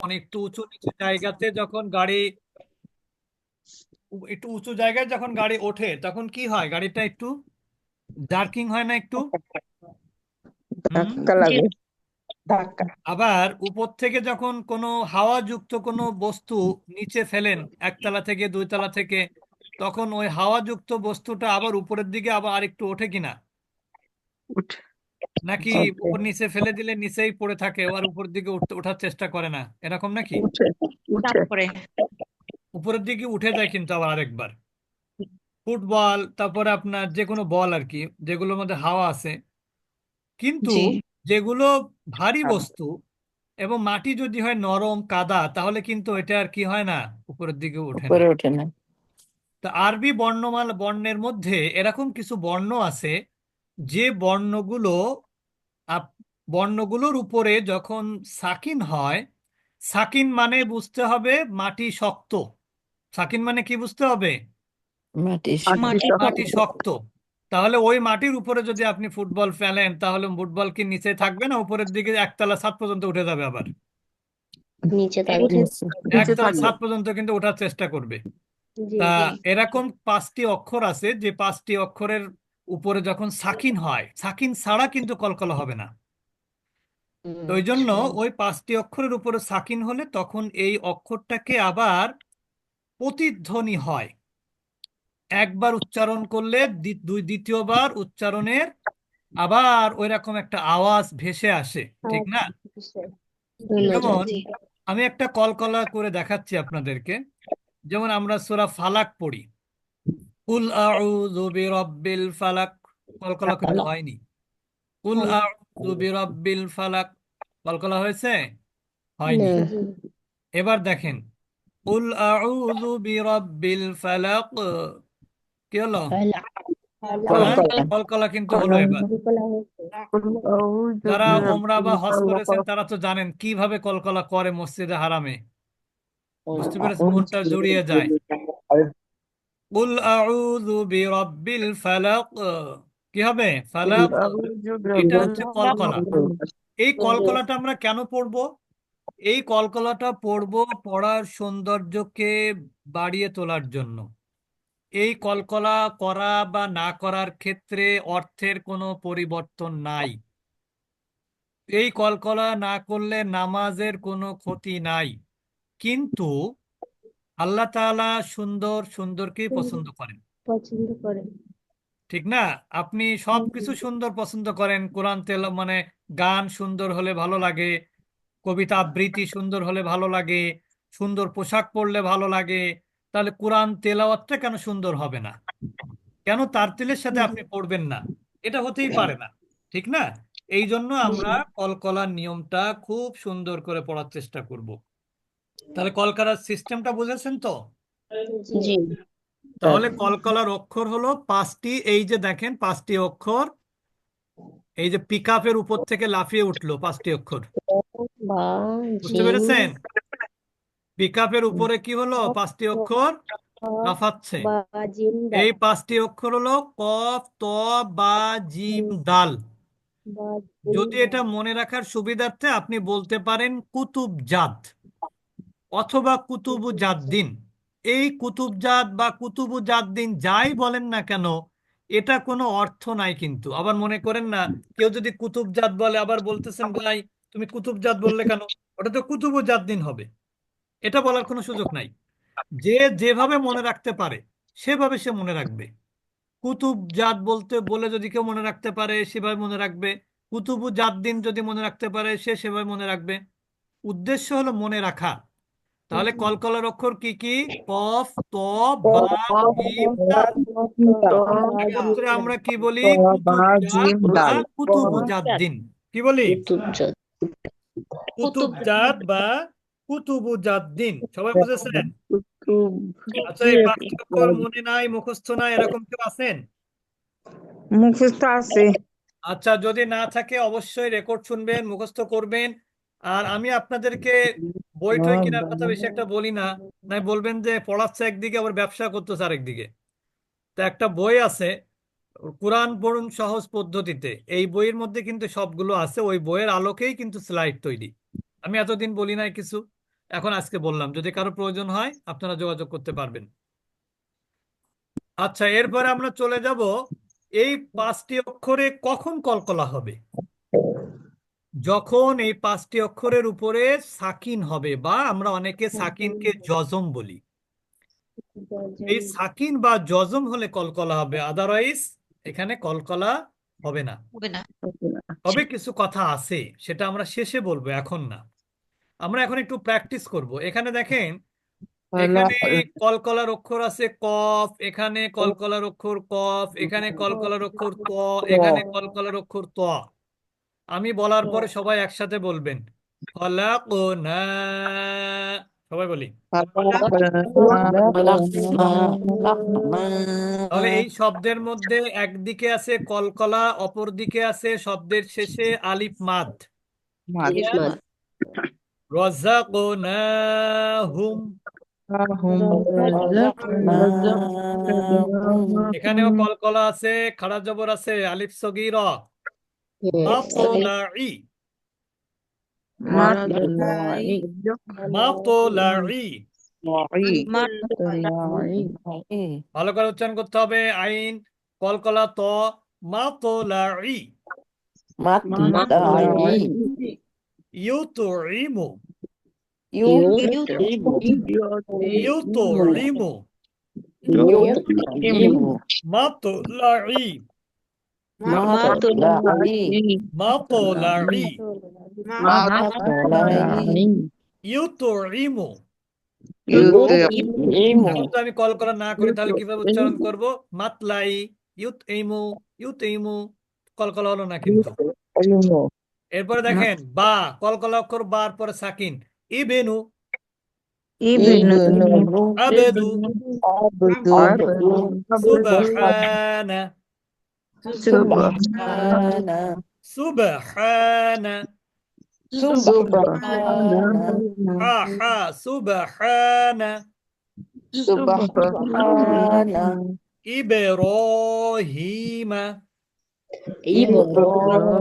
যেমন একটু উঁচু নিচু জায়গাতে যখন গাড়ি একটু উঁচু জায়গায় যখন গাড়ি ওঠে তখন কি হয়, গাড়িটা একটু জার্কিং হয় না একটু? হুম। ধাক্কা লাগে। ধাক্কা। আবার উপর থেকে যখন কোনো হাওয়াযুক্ত কোনো বস্তু নিচে ফেলেন, একতলা থেকে দুইতলা থেকে, তখন ওই হাওয়াযুক্ত বস্তুটা আবার উপরের দিকে আবার আরেকটু ওঠে কিনা? উঠে। নাকি ওঠে। উপর নিচে ফেলে দিলে নিচেই পড়ে থাকে, আর উপর দিকে ওঠার চেষ্টা করে না, এরকম নাকি? উঠে। চাপ উঠে। করে। উপরের দিকে উঠে যায় কিন্তু আবার আরেকবার। ফুটবল, তারপরে আপনার যে কোনো বল আর কি, যেগুলোর মধ্যে হাওয়া আছে, কিন্তু জি। যেগুলো ভারী বস্তু এবং মাটি যদি হয় নরম কাদা, তাহলে কিন্তু এটা আর কি হয় না, উপরের দিকে ওঠে না। উপরে ওঠে না। তা আরবি বর্ণমালা বর্ণের মধ্যে এরকম কিছু বর্ণ আছে, যে বর্ণগুলো আপ- বর্ণগুলোর উপরে যখন সাকিন হয়, সাকিন মানে বুঝতে হবে মাটি শক্ত। সাকিন মানে কি বুঝতে হবে? মাটি মাটি শক্ত। মাটি শক্ত। শক্ত। তাহলে ওই মাটির উপরে যদি আপনি ফুটবল ফেলেন, তাহলে ফুটবল কি নিচে থাকবে না উপরের দিকে একতলা ছাদ পর্যন্ত উঠে যাবে আবার? নিচে উঠে। থাকবে। নিচে একতলা থাকবে। ছাদ পর্যন্ত কিন্তু ওঠার চেষ্টা করবে। জি তা জি। এরকম 5টি অক্ষর আছে, যে 5টি অক্ষরের উপরে যখন সাকিন হয়, সাকিন ছাড়া কিন্তু কলকলা হবে না। তো ওই জন্য আচ্ছা। ওই 5টি অক্ষরের উপরে সাকিন হলে তখন এই অক্ষরটাকে আবার প্রতিধ্বনি হয়। একবার উচ্চারণ করলে দ্বিতীয়বার উচ্চারণের আবার ওই রকম একটা আওয়াজ ভেসে আসে, ঠিক না? শোনা যায়, যেমন জি। আমি একটা কলকলা করে দেখাচ্ছি আপনাদেরকে। যেমন আমরা সূরা ফালাক পড়ি, কুল আউযু বিরাব্বিল ফালাক, কলকলা কিন্তু ফালাক। হয়নি। কুল আউযু বিরাব্বিল ফালাক, কলকলা হয়েছে? না। হয়নি। এবার দেখেন, কুল আউযু বিরাব্বিল ফালাক, কি হলো? ফালাক। হ্যাঁ, কলকলা। কলকলা কিন্তু হলো কলম। এবার। কলকলা হয়েছে। আউযু যারা ওমরা বা বিরাব্বিল হজ ফালাক। করেছেন তারা তো জানেন কিভাবে কলকলা করে মসজিদে হারামে। বুঝতে পেরেছেন, আউযু মনটা জুড়িয়ে যায়। কুল আউযু বিরাব্বিল ফালাক, কি হবে? ফালাক, এটা হচ্ছে কলকলা। এই কলকলাটা আমরা কেন পড়বো? এই কলকলাটা পড়বো পড়ার সৌন্দর্যকে বাড়িয়ে তোলার জন্য। এই কলকলা করা বা না করার ক্ষেত্রে অর্থের কোনো পরিবর্তন নাই। এই কলকলা না করলে নামাজের কোনো ক্ষতি নাই। কিন্তু আল্লাহ তাআলা সুন্দর সুন্দরকেই পছন্দ করেন, পছন্দ করে। ঠিক না? আপনি সবকিছু সুন্দর পছন্দ করেন, কোরআন মানে গান সুন্দর হলে ভালো লাগে, কবিতা আবৃত্তি সুন্দর হলে ভালো লাগে, সুন্দর পোশাক পরলে ভালো লাগে। তাহলে কোরআন তেলাওয়াতটা কেন সুন্দর হবে না? কেন তারতিলের সাথে আপনি পড়বেন না? এটা হতেই পারে না, ঠিক না? এই জন্য আমরা কলকলার নিয়মটা খুব সুন্দর করে পড়ার চেষ্টা করব। তাহলে কলকাতার সিস্টেমটা বুঝেছেন তো? জি। তাহলে কলকলার অক্ষর হলো 5টি। এই যে দেখেন 5টি অক্ষর, এই যে পিক আপের উপর থেকে লাফিয়ে উঠলো 5টি অক্ষর, বা বুঝতে জিম। পেরেছেন? পিক আপের উপরে কি হলো, 5টি অক্ষর লাফাচ্ছে। বা জিম এই 5টি অক্ষর হলো কফ, ত, বা, জিম, দাল। বা যদি এটা মনে রাখার সুবিধার্থে আপনি বলতে পারেন কুতুবজাত অথবা কুতুবুজাদ্দিন। এই কুতুবজাত বা কুতুবুজাদ্দিন যাই বলেন না কেন, এটা কোনো অর্থ নাই কিন্তু। আবার মনে করেন না, কেউ যদি কুতুবজাত বলে আবার বলতেছেন ভাই তুমি কুতুবজাত বললে কেন, ওটা তো কুতুবুজাদ্দিন হবে। এটা বলার কোনো সুযোগ নাই। যে যেভাবে মনে রাখতে পারে সেভাবে সে মনে রাখবে। কুতুবজাত বলতে বলে যদি কেউ মনে রাখতে পারে সেভাবে মনে রাখবে, কুতুবুজাদ্দিন যদি মনে রাখতে পারে সে সেভাবে মনে রাখবে। উদ্দেশ্য হলো মনে রাখা। তাহলে কলকলার অক্ষর কি কি? কফ, ত, বা, জিম, দাল। এই অক্ষরে আমরা কি বলি? কুতুবজাত বা কুতুবুজাদ্দিন। কি বলি? কুতুবজাত। কুতুবজাত। কুতুবজাত বা কুতুবুজাদ্দিন। সবাই বুঝেছেন? আচ্ছা, কি এই 5টি অক্ষর মনে নাই, মুখস্থ নাই, এরকম কেউ আছেন? মুখস্থ আছে। আচ্ছা, যদি না থাকে অবশ্যই রেকর্ড শুনবেন, মুখস্থ করবেন। আর আমি আপনাদেরকে বই টই কেনার কথা বেশি একটা বলি না, নাই বলবেন যে পড়াচ্ছে একদিকে আবার ব্যবসা করতেছে আরেকদিকে। তো একটা বই আছে, কোরআন পড়ুন সহজ পদ্ধতিতে, এই বইয়ের মধ্যে কিন্তু সবগুলো আছে। ওই বইয়ের আলোকেই কিন্তু স্লাইড তৈরি। আমি এতদিন বলি নাই কিছু। এখন আজকে বললাম, যদি কারো প্রয়োজন হয় আপনারা যোগাযোগ করতে পারবেন। আচ্ছা, এরপরে আমরা চলে যাব এই 5টি অক্ষরে কখন কলকলা হবে। যখন এই 5টি অক্ষরের উপরে সাকিন হবে, বা আমরা অনেকে সাকিনকে জজম বলি। এই সাকিন বা জজম হলে কলকলা হবে, আদারওয়াইজ এখানে কলকলা হবে না। হবে না। তবে কিছু কথা আছে, সেটা আমরা শেষে বলবো, এখন না। আমরা এখন একটু প্র্যাকটিস করব। এখানে দেখেন, এখানে কলকলার অক্ষর আছে কফ, এখানে কলকলার অক্ষর কফ, এখানে কলকলার অক্ষর ত, এখানে কলকলার অক্ষর ত। আমি বলার পরে সবাই একসাথে বলবেন, খলাকনা। সবাই বলি। তাহলে এই শব্দের মধ্যে একদিকে আছে কলকলা, অপর দিকে আছে শব্দের শেষে আলিফ মাদ। ইসমাত। রাযাকনাহুম। এখানেও কলকলা আছে, খাড়া জবর আছে, আলিফ সগীরা। মাতলাই। মাতলাই। ভালো করে উচ্চারণ করতে হবে। আইন, কলকলা ত, মাতলাই। ইউতুইমু। ইউতুইমু। মাতলাই। মাতলাই। ইউতুইমু। এখন তো আমি কলকলা না করি, তাহলে কিভাবে উচ্চারণ করব? মাতলাই, ইউতইমু, ইউতইমু। কলকলা হলো না কিন্তু। এরপরে দেখেন বা, কলকলা অক্ষর বার পরে সাকিন। ইবেনু। আবেদু। সুবহানা। সুবহানা। হা হা, সুবহানা। ইব্রাহিমা। ইব্রাহিমা।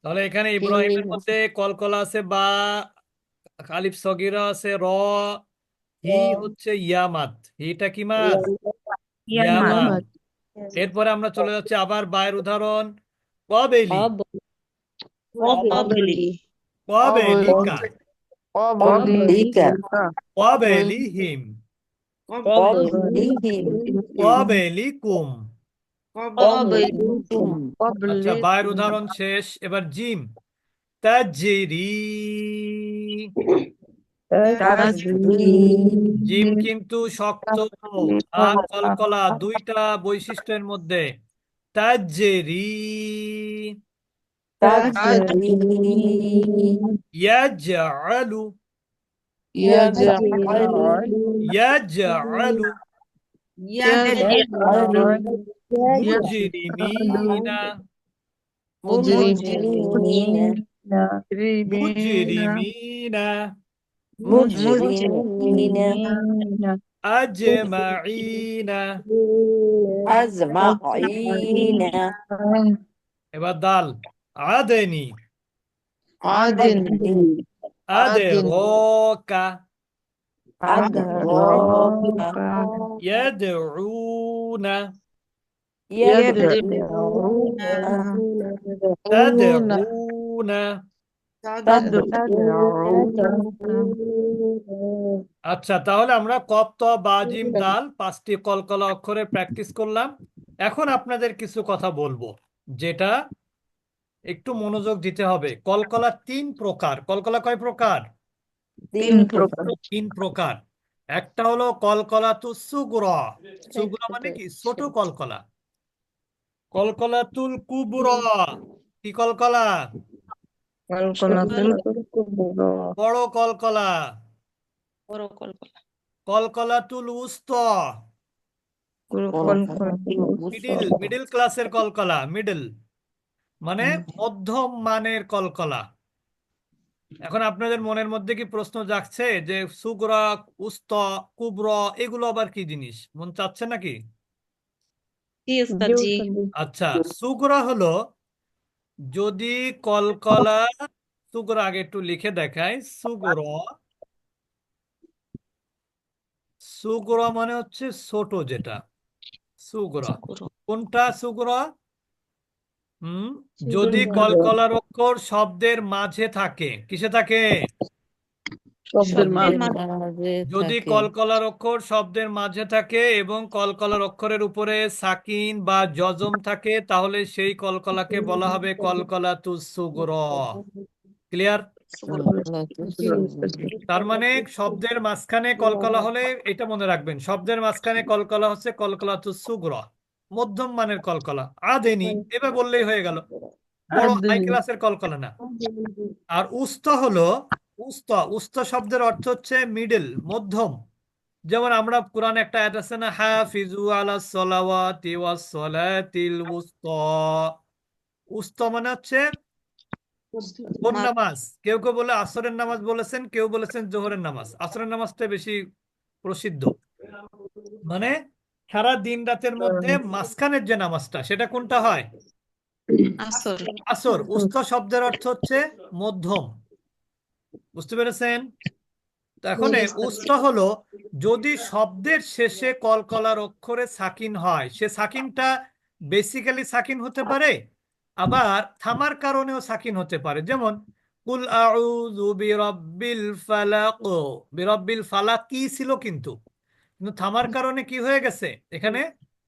তাহলে এখানে ইব্রাহিমের মধ্যে কলকলা আছে বা, আলিফ সগীরা আছে র, হি হচ্ছে ইয়ামাত। হিটা কি মাদ? ইয়ামাদ। এরপরে আমরা চলে যাচ্ছি আবার বায়ের উদাহরণ। কবেলি। কবেলিকা। কবেলিহিম। কবেলিকুম। আচ্ছা, বায়ের উদাহরণ শেষ, এবার জিম। তাজরি। জিম কিন্তু শক্ত আর কলকলা, দুইটা বৈশিষ্ট্যের মধ্যে। তাজরি। ইয়াজআলু। ইয়াজআলু। মুজরিমিনা। মুজরিমিনা। আজমাইনা। এবার দাল। আদেনি। আদেরকা। ইয়াদউনা। তাদউনা। আচ্ছা, তাহলে আমরা কফ ত বা জিম দাল 5টি কলকলা অক্ষরে প্র্যাকটিস করলাম। এখন আপনাদের কিছু কথা বলবো, যেটা একটু মনোযোগ দিতে হবে। কলকলা 3 প্রকার। কলকলা কয় প্রকার? 3 প্রকার। একটা হলো কলকলা তু সুগরা। সুগরা মানে কি? ছোট কলকলা। কলকলাতুল কুবরা। কি কলকলা? বড় কলকলা। কলকলাতুল উস্তা। মিডিল ক্লাসের কলকলা, মিডল মানে মধ্যম মানের কলকলা। এখন আপনাদের মনের মধ্যে কি প্রশ্ন জাগছে যে সুগরা, উস্তা, কুবরা এগুলো আবার কি জিনিস? মন চাচ্ছে নাকি? जी उस्ताद जी जी उस्ताद जी। আচ্ছা, সুগরা হলো যদি কলকলা, সুগরা আগে একটু লিখে দেখাই। সুগরা, সুগরা মানে হচ্ছে ছোট যেটা, সুগরা। शुक्र কোনটা সুগরা? হুম, যদি सुगुरु কলকলার অক্ষর শব্দের মাঝে থাকে, কিসে থাকে? শব্দের शब्देर মাঝে। माঝে যদি থাকে কলকলার অক্ষর শব্দের মাঝে থাকে এবং কলকলার অক্ষরের উপরে সাকিন বা জজম থাকে, তাহলে সেই কলকলাকে বলা হবে কলকলাতুস সুগরা। ক্লিয়ার? सुगुरु জি উস্তাদ জি। তার মানে শব্দের মাঝখানে কলকলা হলে এটা মনে রাখবেন, শব্দের মাঝখানে কলকলা হচ্ছে কলকলাতুস সুগরা, মধ্যম মানের কলকলা। আদেনি এবার বললেই হয়ে গেল, বড় হাই আদিন। ক্লাসের কলকলা না। আর উস্তা হলো, উস্তা, উস্তা শব্দের অর্থ হচ্ছে মিডল, মধ্যম। যেমন আমরা কোরআনে একটা আয়াত আছে না, হাফিজু আলা সলাওয়াতি ওয়াস সলাতিল উস্তা। উস্তা মানে হচ্ছে কোন নামাজ? কেউ কেউ বলে আসরের নামাজ বলেছেন, কেউ বলেছেন জোহরের নামাজ। আসরের নামাজটা বেশি প্রসিদ্ধ। মানে সারা দিন রাতের মধ্যে মাঝখানের যে নামাজটা, সেটা কোনটা হয়? আসর আসর। উস্তা শব্দের অর্থ হচ্ছে মধ্যম। বুঝতে পেরেছেন? তো এখন জি এই উস্তাদ জি উস্তা হলো যদি শব্দের শেষে কলকলার অক্ষরে সাকিন হয়, সে সাকিনটা বেসিক্যালি সাকিন হতে পারে, আবার থামার কারণেও সাকিন হতে পারে। যেমন কুল আউযু বিরাব্বিল ফালাক, বিরাব্বিল ফালাক কি ছিল, কিন্তু কিন্তু থামার কারণে কি হয়ে গেছে, এখানে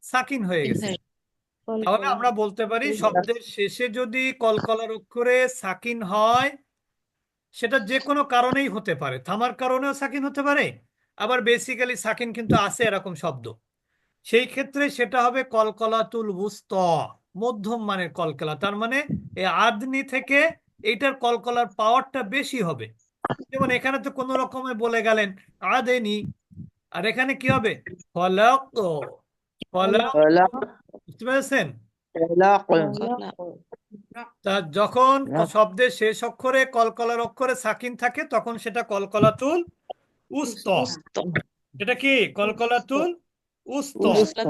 সাকিন হয়ে গেছে। তাহলে আমরা বলতে পারি শব্দের শেষে যদি কলকলার অক্ষরে সাকিন হয়, সেটা যে কোনো কারণেই হতে পারে, থামার কারণেও সাকিন হতে পারে, আবার বেসিক্যালি সাকিন কিন্তু আছে এরকম শব্দ, সেই ক্ষেত্রে সেটা হবে কলকলাতুল উস্তা, মধ্যম মানের কলকলা। তার মানে এই আদনি থেকে এইটার কলকলার পাওয়ারটা বেশি হবে। যেমন এখানে তো কোনো রকমে বলে গেলেন আদেনি, আর এখানে কি হবে? ফলাক, ফলাক। হলা বুঝতে পেরেছেন? হলা ফলা তা যখন শব্দের শেষ অক্ষরে কলকলার অক্ষরে সাকিন থাকে, তখন সেটা কলকলাতুল উস্ত। উস্ত এটা কি? কলকলাতুল উস্ত। কলকলা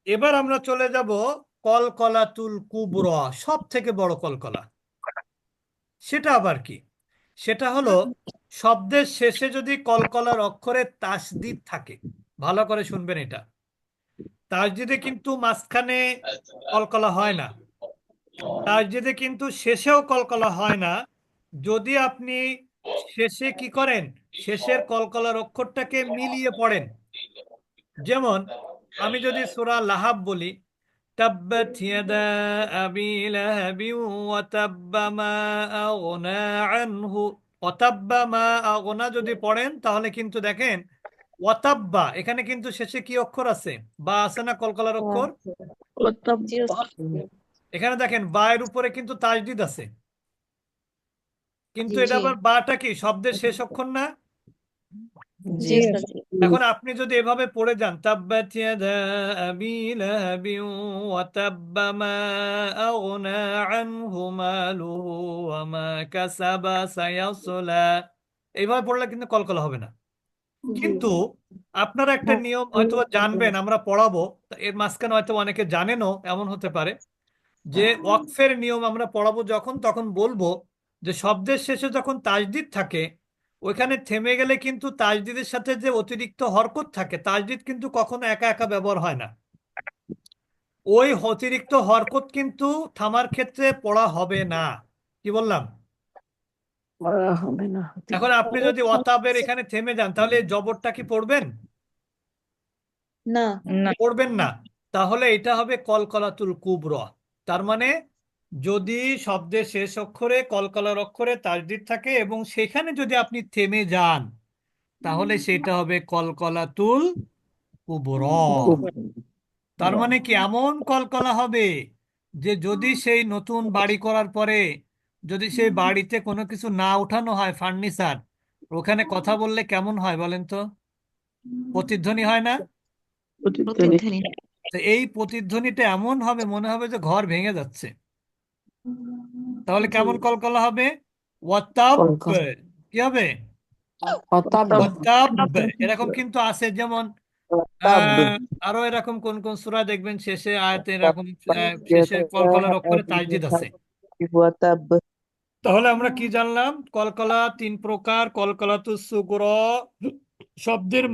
এবার আমরা চলে যাব কলকলাতুল কুবরা, সব থেকে বড় কলকলা। সেটা আবার কি? সেটা হলো শব্দের শেষে যদি কলকলার অক্ষরে তাসদিদ থাকে। ভালো করে শুনবেন এটা, তাসদিদে কিন্তু মাঝখানে কলকলা হয় না, তাসদিদে কিন্তু শেষেও কলকলা হয় না। যদি আপনি শেষে কি করেন, শেষের কলকলার অক্ষরটাকে মিলিয়ে পড়েন। যেমন আমি যদি সূরা লাহাব বলি, তাব্বাত ইয়াদা আবি লাহাবিন ওয়া তাব্বা মা আগনা আনহু, ওয়াতাব্বা মা আগনা যদি পড়েন, তাহলে কিন্তু দেখেন ওয়াতাব্বা, এখানে কিন্তু শেষে কি অক্ষর আছে? বা আছে না কলকলার অক্ষর? জি উস্তাদ এখানে দেখেন বা এর উপরে কিন্তু তাজদিদ আছে, কিন্তু জি এটা আবার বাটা কি শব্দের শেষ অক্ষর না? জি জি উস্তাদ জি এখন আপনি যদি এভাবে পড়ে যান, তাব্বাত ইয়াদা আবি লাহাবিন ওয়া তাব্বা মা আগনা আনহু মালুহু ওয়া মা কাসাবা সায়াসলা, এইভাবে পড়লে কিন্তু কলকলা হবে না। কিন্তু আপনারা একটা নিয়ম হয়তো জানবেন, আমরা পড়াবো, তা এর মাঝখানে হয়তো অনেকে জানেনও, এমন হতে পারে যে ওয়াকফের নিয়ম আমরা পড়াবো যখন, তখন বলবো যে শব্দের শেষে যখন তাজদিদ থাকে, ওইখানে থেমে গেলে কিন্তু তাজদিদের সাথে যে অতিরিক্ত হরকত থাকে, তাজদিদ কিন্তু কখনো একা একা ব্যবহার হয় না, ওই অতিরিক্ত হরকত কিন্তু থামার ক্ষেত্রে পড়া হবে না। কি বললাম? বলা হবে না। এখন আপনি যদি অতাবের এখানে থেমে যান, তাহলে এই জবরটা কি পড়বেন? না না। পড়বেন না। তাহলে এটা হবে কলকলাতুল কুবরা। তার মানে যদি শব্দের শেষ অক্ষরে কলকলার অক্ষরে তাসদিদ থাকে এবং সেখানে যদি আপনি থেমে যান, তাহলে সেটা হবে কলকলাতুল কুবরা। খুব তার মানে কি এমন কলকলা হবে যে যদি সেই নতুন বাড়ি করার পরে যদি সেই বাড়িতে কোনো কিছু না উঠানো হয়, ফার্নিচার, ওখানে কথা বললে কেমন হয় বলেন তো? প্রতিধ্বনি হয় না? প্রতিধ্বনি। প্রতিধ্বনি তো এই প্রতিধ্বনিটা এমন হবে, মনে হবে যে ঘর ভেঙে যাচ্ছে। তাহলে কেমন কলকলা হবে? ওয়াতাব, কলকাতা। কি হবে? অতাব্য। ওয়াতাব, এরকম কিন্তু আছে। যেমন طب আরো এরকম কোন কোন সূরা দেখবেন শেষে আয়াতে এরকম শেষে কলকলার অক্ষরে তাজদিদ আছে। وتب তাহলে আমরা কি জানলাম? কলকলা তিন প্রকার: কলকলাতুস সুগরা, শব্দের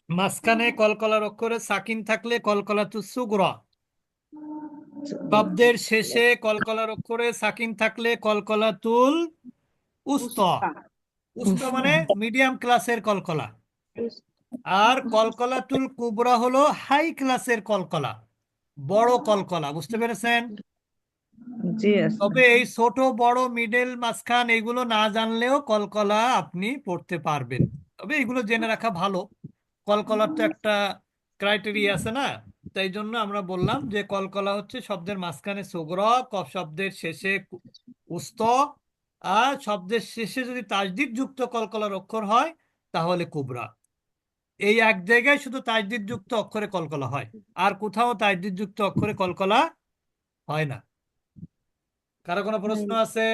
মাঝখানে কলকলার অক্ষরে সাকিন থাকলে কলকলাতুস সুগরা, শব্দের শেষে কলকলার অক্ষরে সাকিন থাকলে কলকলাতুল উস্তা। উস্তা মানে মিডিয়াম ক্লাসের কলকলা। আর কলকলাতুল কুবরা হলো হাই ক্লাসের কলকলা, বড় কলকলা। বুঝতে পেরেছেন? জি আছে তবে এই ছোট বড় মিডল মাঝখান এগুলো না জানলেও কলকলা আপনি পড়তে পারবেন, তবে এগুলো জেনে রাখা ভালো। কলকলার তো একটা ক্রাইটেরিয়া আছে না? তাই জন্য আমরা বললাম যে কলকলা হচ্ছে শব্দের মাঝখানে সুগর, কফ শব্দের শেষে উস্ত, আর শব্দের শেষে যদি তাজদিদ যুক্ত কলকলার অক্ষর হয় তাহলে কুবরা। এই এক জায়গায় শুধু তাজদিদ যুক্ত অক্ষরে কলকলা হয়, আর কোথাও তাজদিদ যুক্ত অক্ষরে কলকলা হয় না। কারো কোনো প্রশ্ন আছে?